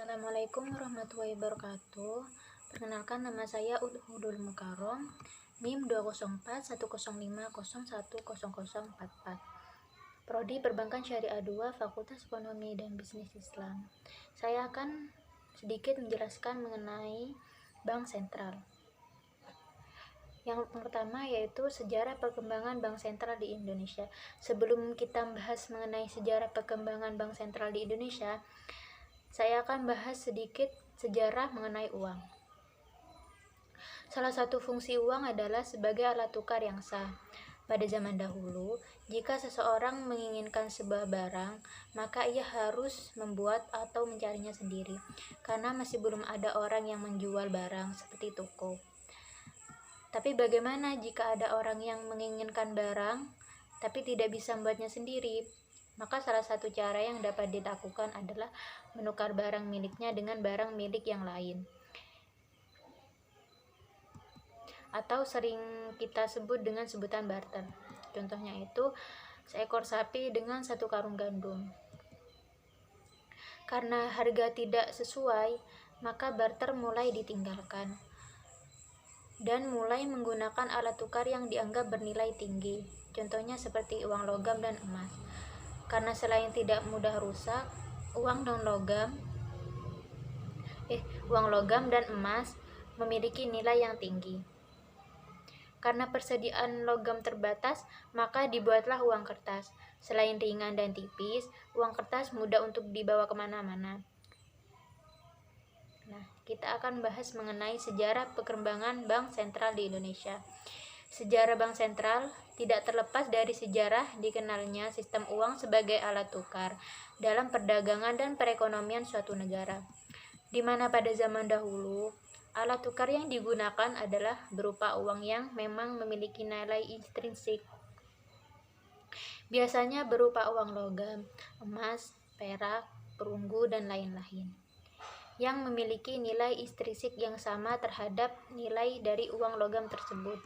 Assalamualaikum warahmatullahi wabarakatuh. Perkenalkan, nama saya Hudul Mukarrom, NIM 20410501044. Prodi Perbankan Syariah 2, Fakultas Ekonomi dan Bisnis Islam. Saya akan sedikit menjelaskan mengenai Bank Sentral. Yang pertama yaitu sejarah perkembangan Bank Sentral di Indonesia. Sebelum kita bahas mengenai sejarah perkembangan Bank Sentral di Indonesia, saya akan bahas sedikit sejarah mengenai uang. Salah satu fungsi uang adalah sebagai alat tukar yang sah. Pada zaman dahulu, jika seseorang menginginkan sebuah barang, maka ia harus membuat atau mencarinya sendiri, karena masih belum ada orang yang menjual barang seperti toko. Tapi bagaimana jika ada orang yang menginginkan barang, tapi tidak bisa membuatnya sendiri? Maka salah satu cara yang dapat dilakukan adalah menukar barang miliknya dengan barang milik yang lain, atau sering kita sebut dengan sebutan barter. Contohnya itu seekor sapi dengan satu karung gandum. Karena harga tidak sesuai, maka barter mulai ditinggalkan dan mulai menggunakan alat tukar yang dianggap bernilai tinggi. Contohnya seperti uang logam dan emas. Karena selain tidak mudah rusak, uang logam dan emas memiliki nilai yang tinggi. Karena persediaan logam terbatas, maka dibuatlah uang kertas. Selain ringan dan tipis, uang kertas mudah untuk dibawa kemana-mana. Nah, kita akan bahas mengenai sejarah perkembangan Bank Sentral di Indonesia. Sejarah Bank Sentral tidak terlepas dari sejarah dikenalnya sistem uang sebagai alat tukar dalam perdagangan dan perekonomian suatu negara, di mana pada zaman dahulu alat tukar yang digunakan adalah berupa uang yang memang memiliki nilai intrinsik, biasanya berupa uang logam, emas, perak, perunggu, dan lain-lain, yang memiliki nilai intrinsik yang sama terhadap nilai dari uang logam tersebut.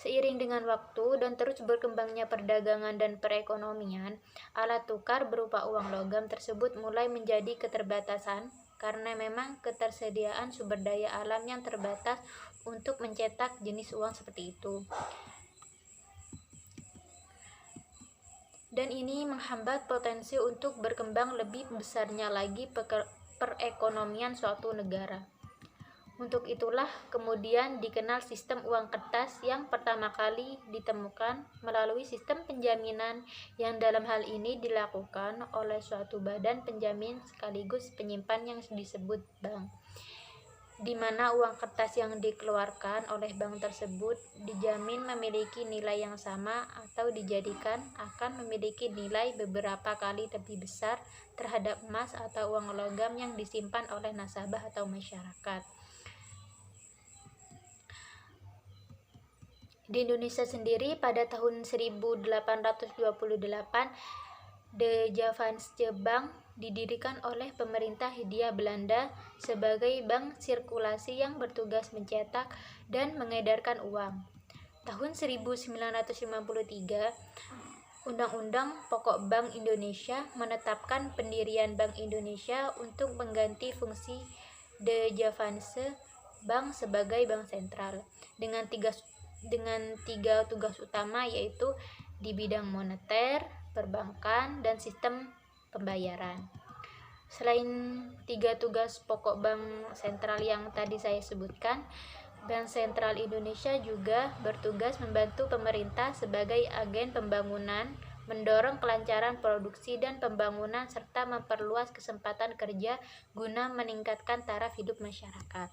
Seiring dengan waktu dan terus berkembangnya perdagangan dan perekonomian, alat tukar berupa uang logam tersebut mulai menjadi keterbatasan karena memang ketersediaan sumber daya alam yang terbatas untuk mencetak jenis uang seperti itu. Dan ini menghambat potensi untuk berkembang lebih besarnya lagi perekonomian suatu negara. Untuk itulah kemudian dikenal sistem uang kertas yang pertama kali ditemukan melalui sistem penjaminan yang dalam hal ini dilakukan oleh suatu badan penjamin sekaligus penyimpan yang disebut bank, di mana uang kertas yang dikeluarkan oleh bank tersebut dijamin memiliki nilai yang sama atau dijadikan akan memiliki nilai beberapa kali lebih besar terhadap emas atau uang logam yang disimpan oleh nasabah atau masyarakat. Di Indonesia sendiri pada tahun 1828, De Javaanse Bank didirikan oleh pemerintah Hindia Belanda sebagai bank sirkulasi yang bertugas mencetak dan mengedarkan uang. Tahun 1953, Undang-Undang Pokok Bank Indonesia menetapkan pendirian Bank Indonesia untuk mengganti fungsi De Javaanse Bank sebagai bank sentral dengan tiga tugas utama, yaitu di bidang moneter, perbankan, dan sistem pembayaran. Selain tiga tugas pokok bank sentral yang tadi saya sebutkan, Bank Sentral Indonesia juga bertugas membantu pemerintah sebagai agen pembangunan, mendorong kelancaran produksi dan pembangunan, serta memperluas kesempatan kerja guna meningkatkan taraf hidup masyarakat.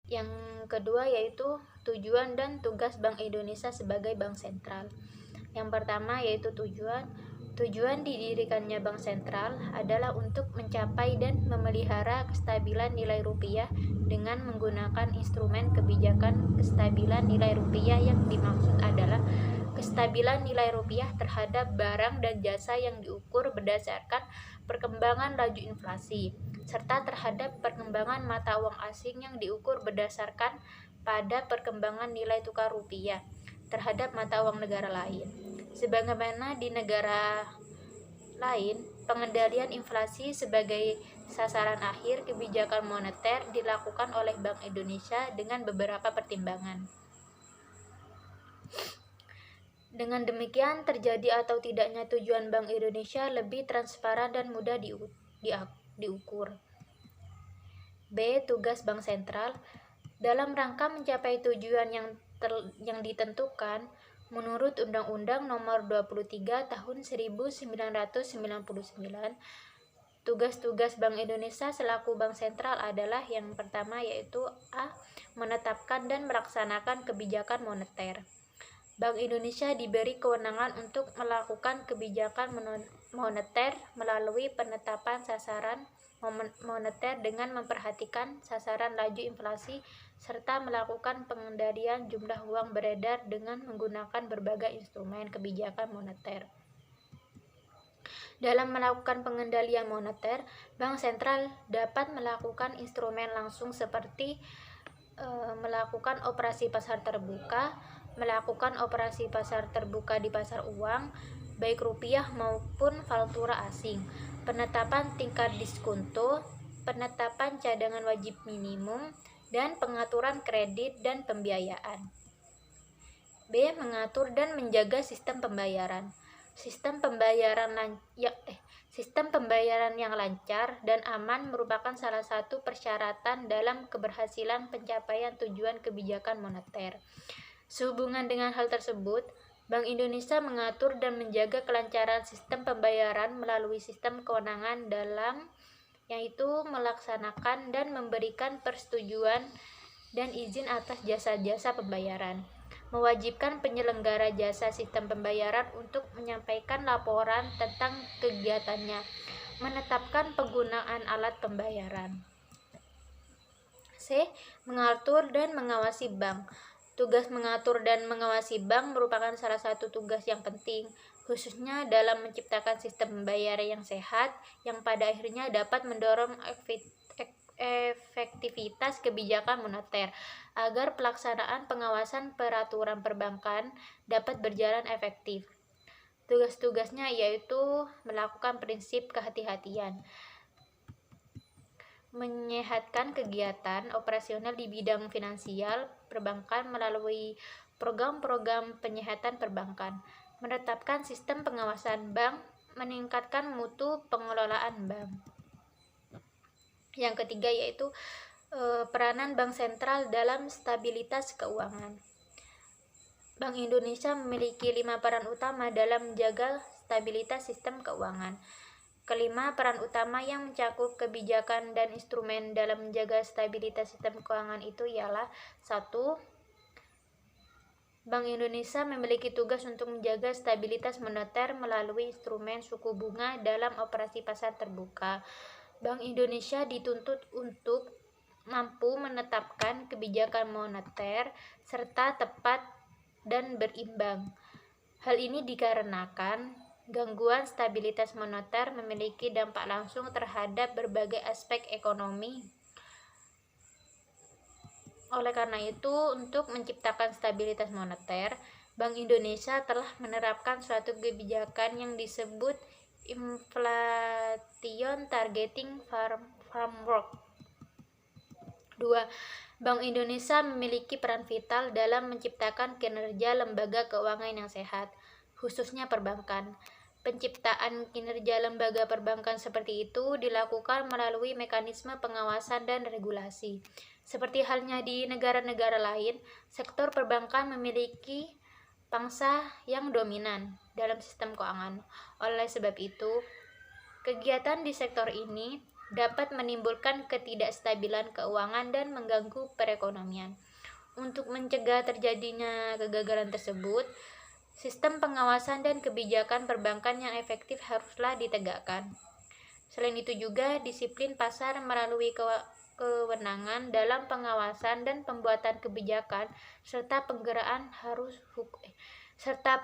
Yang kedua yaitu tujuan dan tugas Bank Indonesia sebagai bank sentral. Yang pertama yaitu tujuan didirikannya bank sentral adalah untuk mencapai dan memelihara kestabilan nilai rupiah dengan menggunakan instrumen kebijakan kestabilan nilai rupiah. Yang dimaksud adalah kestabilan nilai rupiah terhadap barang dan jasa yang diukur berdasarkan perkembangan laju inflasi, serta terhadap perkembangan mata uang asing yang diukur berdasarkan pada perkembangan nilai tukar rupiah terhadap mata uang negara lain. Sebagaimana di negara lain, pengendalian inflasi sebagai sasaran akhir kebijakan moneter dilakukan oleh Bank Indonesia dengan beberapa pertimbangan. Dengan demikian, terjadi atau tidaknya tujuan Bank Indonesia lebih transparan dan mudah diukur. B. Tugas Bank Sentral. Dalam rangka mencapai tujuan yang ditentukan menurut Undang-Undang Nomor 23 Tahun 1999, tugas-tugas Bank Indonesia selaku Bank Sentral adalah yang pertama yaitu A. Menetapkan dan melaksanakan kebijakan moneter. Bank Indonesia diberi kewenangan untuk melakukan kebijakan moneter melalui penetapan sasaran moneter dengan memperhatikan sasaran laju inflasi serta melakukan pengendalian jumlah uang beredar dengan menggunakan berbagai instrumen kebijakan moneter. Dalam melakukan pengendalian moneter, Bank Sentral dapat melakukan instrumen langsung seperti melakukan operasi pasar terbuka, melakukan operasi pasar terbuka di pasar uang, baik rupiah maupun valuta asing, penetapan tingkat diskonto, penetapan cadangan wajib minimum, dan pengaturan kredit dan pembiayaan. B. Mengatur dan menjaga sistem pembayaran. Sistem pembayaran yang lancar dan aman merupakan salah satu persyaratan dalam keberhasilan pencapaian tujuan kebijakan moneter. Sehubungan dengan hal tersebut, Bank Indonesia mengatur dan menjaga kelancaran sistem pembayaran melalui sistem kewenangan dalam yaitu melaksanakan dan memberikan persetujuan dan izin atas jasa-jasa pembayaran, mewajibkan penyelenggara jasa sistem pembayaran untuk menyampaikan laporan tentang kegiatannya, menetapkan penggunaan alat pembayaran. C. Mengatur dan mengawasi bank. Tugas mengatur dan mengawasi bank merupakan salah satu tugas yang penting, khususnya dalam menciptakan sistem pembayaran yang sehat, yang pada akhirnya dapat mendorong efektivitas kebijakan moneter, agar pelaksanaan pengawasan peraturan perbankan dapat berjalan efektif. Tugas-tugasnya yaitu melakukan prinsip kehati-hatian, menyehatkan kegiatan operasional di bidang finansial perbankan melalui program-program penyehatan perbankan, menetapkan sistem pengawasan bank, meningkatkan mutu pengelolaan bank. Yang ketiga yaitu peranan Bank Sentral dalam stabilitas keuangan. Bank Indonesia memiliki 5 peran utama dalam menjaga stabilitas sistem keuangan. Kelima, peran utama yang mencakup kebijakan dan instrumen dalam menjaga stabilitas sistem keuangan itu ialah 1. Bank Indonesia memiliki tugas untuk menjaga stabilitas moneter melalui instrumen suku bunga dalam operasi pasar terbuka. Bank Indonesia dituntut untuk mampu menetapkan kebijakan moneter serta tepat dan berimbang. Hal ini dikarenakan gangguan stabilitas moneter memiliki dampak langsung terhadap berbagai aspek ekonomi. Oleh karena itu, untuk menciptakan stabilitas moneter, Bank Indonesia telah menerapkan suatu kebijakan yang disebut Inflation Targeting Framework. 2. Bank Indonesia memiliki peran vital dalam menciptakan kinerja lembaga keuangan yang sehat, khususnya perbankan. Penciptaan kinerja lembaga perbankan seperti itu dilakukan melalui mekanisme pengawasan dan regulasi. Seperti halnya di negara-negara lain, sektor perbankan memiliki pangsa yang dominan dalam sistem keuangan. Oleh sebab itu, kegiatan di sektor ini dapat menimbulkan ketidakstabilan keuangan dan mengganggu perekonomian. Untuk mencegah terjadinya kegagalan tersebut, sistem pengawasan dan kebijakan perbankan yang efektif haruslah ditegakkan. Selain itu juga, disiplin pasar melalui kewenangan dalam pengawasan dan pembuatan kebijakan serta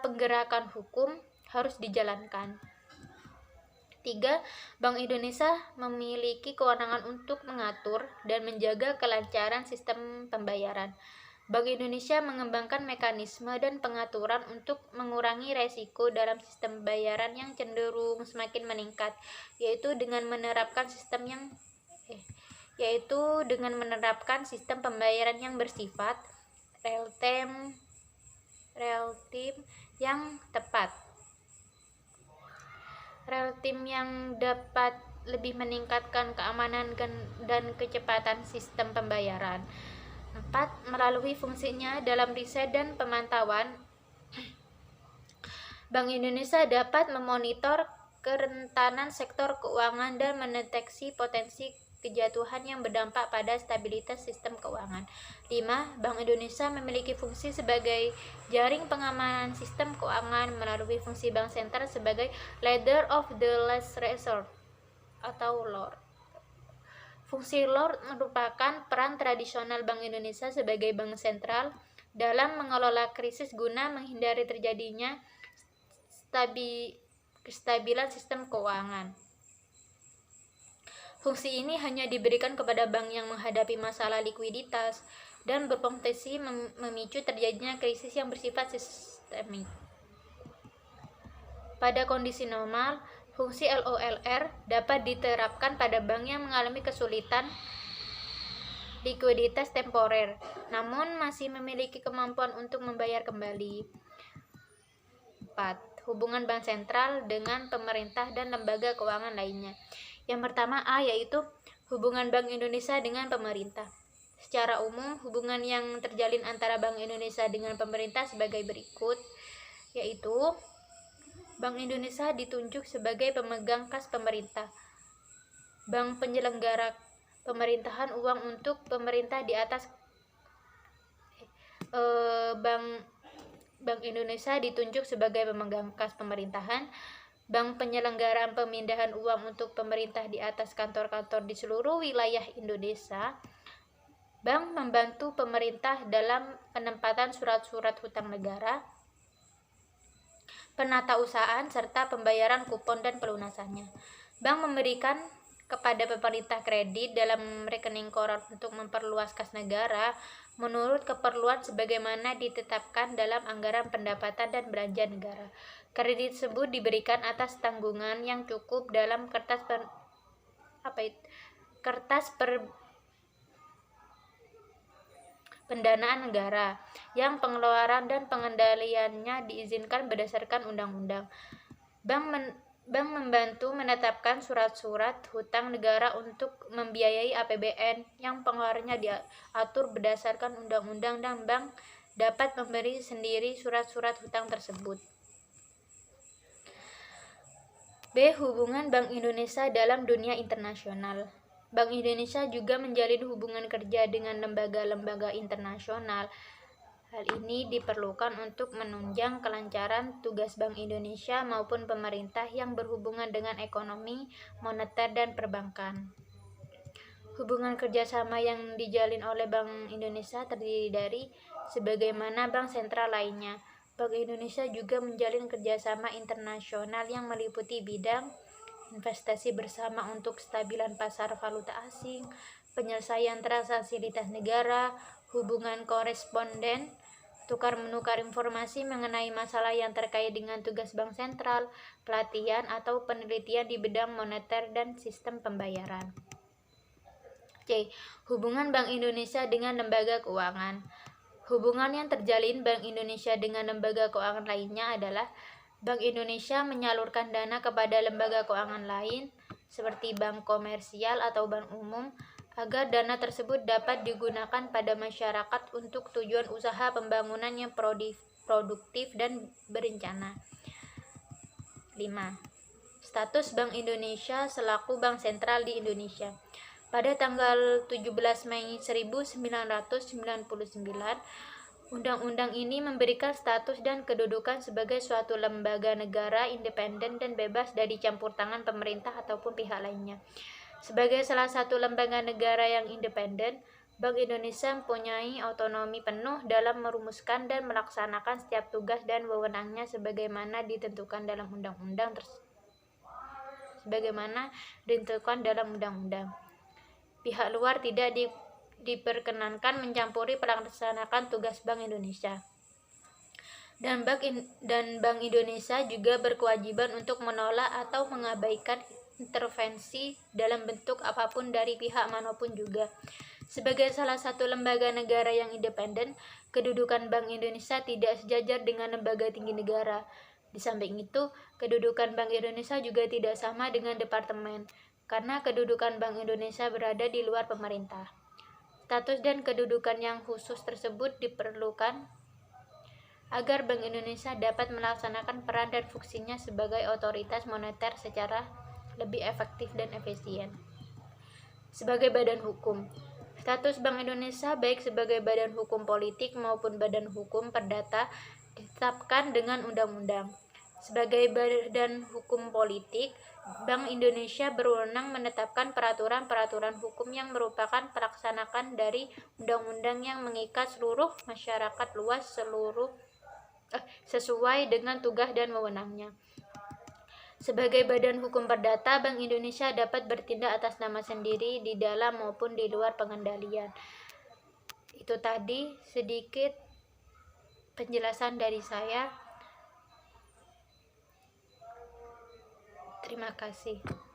penggerakan hukum harus dijalankan. 3. Bank Indonesia memiliki kewenangan untuk mengatur dan menjaga kelancaran sistem pembayaran. Bank Indonesia mengembangkan mekanisme dan pengaturan untuk mengurangi resiko dalam sistem pembayaran yang cenderung semakin meningkat, yaitu dengan menerapkan sistem pembayaran yang bersifat real time yang tepat. Real time yang dapat lebih meningkatkan keamanan dan kecepatan sistem pembayaran. 4. Melalui fungsinya dalam riset dan pemantauan, Bank Indonesia dapat memonitor kerentanan sektor keuangan dan mendeteksi potensi kejatuhan yang berdampak pada stabilitas sistem keuangan. 5. Bank Indonesia memiliki fungsi sebagai jaring pengamanan sistem keuangan melalui fungsi bank sentral sebagai Lender of the Last Resort atau LOR. Fungsi LOR merupakan peran tradisional Bank Indonesia sebagai bank sentral dalam mengelola krisis guna menghindari terjadinya kestabilan sistem keuangan. Fungsi ini hanya diberikan kepada bank yang menghadapi masalah likuiditas dan berpotensi memicu terjadinya krisis yang bersifat sistemik. Pada kondisi normal, fungsi LOLR dapat diterapkan pada bank yang mengalami kesulitan likuiditas temporer, namun masih memiliki kemampuan untuk membayar kembali. 4. Hubungan bank sentral dengan pemerintah dan lembaga keuangan lainnya. Yang pertama A, yaitu hubungan Bank Indonesia dengan pemerintah. Secara umum, hubungan yang terjalin antara Bank Indonesia dengan pemerintah sebagai berikut, yaitu Bank Indonesia ditunjuk sebagai pemegang kas pemerintah. Bank penyelenggara pemerintahan uang untuk pemerintah di atas Bank Indonesia ditunjuk sebagai pemegang kas pemerintahan. Bank penyelenggaraan pemindahan uang untuk pemerintah di atas kantor-kantor di seluruh wilayah Indonesia. Bank membantu pemerintah dalam penempatan surat-surat hutang negara, penatausahaan serta pembayaran kupon dan pelunasannya. Bank memberikan kepada pemerintah kredit dalam rekening koran untuk memperluas kas negara menurut keperluan sebagaimana ditetapkan dalam anggaran pendapatan dan belanja negara. Kredit tersebut diberikan atas tanggungan yang cukup dalam kertas pendanaan negara yang pengeluaran dan pengendaliannya diizinkan berdasarkan undang-undang. Bank membantu menetapkan surat-surat hutang negara untuk membiayai APBN yang pengeluarannya diatur berdasarkan undang-undang, dan bank dapat memberi sendiri surat-surat hutang tersebut. B. Hubungan Bank Indonesia dalam dunia internasional. Bank Indonesia juga menjalin hubungan kerja dengan lembaga-lembaga internasional. Hal ini diperlukan untuk menunjang kelancaran tugas Bank Indonesia maupun pemerintah yang berhubungan dengan ekonomi, moneter, dan perbankan. Hubungan kerjasama yang dijalin oleh Bank Indonesia terdiri dari sebagaimana bank sentral lainnya. Bank Indonesia juga menjalin kerjasama internasional yang meliputi bidang investasi bersama untuk kestabilan pasar valuta asing, penyelesaian transaksi lintas negara, hubungan koresponden, tukar-menukar informasi mengenai masalah yang terkait dengan tugas bank sentral, pelatihan atau penelitian di bidang moneter dan sistem pembayaran. C. Hubungan Bank Indonesia dengan lembaga keuangan. Hubungan yang terjalin Bank Indonesia dengan lembaga keuangan lainnya adalah Bank Indonesia menyalurkan dana kepada lembaga keuangan lain seperti bank komersial atau bank umum agar dana tersebut dapat digunakan pada masyarakat untuk tujuan usaha pembangunan yang produktif dan berencana. 5. Status Bank Indonesia selaku bank sentral di Indonesia. Pada tanggal 17 Mei 1999, Undang-undang ini memberikan status dan kedudukan sebagai suatu lembaga negara independen dan bebas dari campur tangan pemerintah ataupun pihak lainnya. Sebagai salah satu lembaga negara yang independen, Bank Indonesia mempunyai otonomi penuh dalam merumuskan dan melaksanakan setiap tugas dan wewenangnya sebagaimana ditentukan dalam undang-undang. Pihak luar tidak diperkenankan mencampuri pelaksanakan tugas Bank Indonesia. Dan Bank Indonesia juga berkewajiban untuk menolak atau mengabaikan intervensi dalam bentuk apapun dari pihak manapun juga. Sebagai salah satu lembaga negara yang independen, kedudukan Bank Indonesia tidak sejajar dengan lembaga tinggi negara. Di samping itu, kedudukan Bank Indonesia juga tidak sama dengan departemen, karena kedudukan Bank Indonesia berada di luar pemerintah. Status dan kedudukan yang khusus tersebut diperlukan agar Bank Indonesia dapat melaksanakan peran dan fungsinya sebagai otoritas moneter secara lebih efektif dan efisien. Sebagai badan hukum, status Bank Indonesia baik sebagai badan hukum politik maupun badan hukum perdata ditetapkan dengan undang-undang. Sebagai badan hukum politik, Bank Indonesia berwenang menetapkan peraturan-peraturan hukum yang merupakan pelaksanaan dari undang-undang yang mengikat seluruh masyarakat luas sesuai dengan tugas dan wewenangnya. Sebagai badan hukum perdata, Bank Indonesia dapat bertindak atas nama sendiri di dalam maupun di luar pengendalian. Itu tadi sedikit penjelasan dari saya. Terima kasih.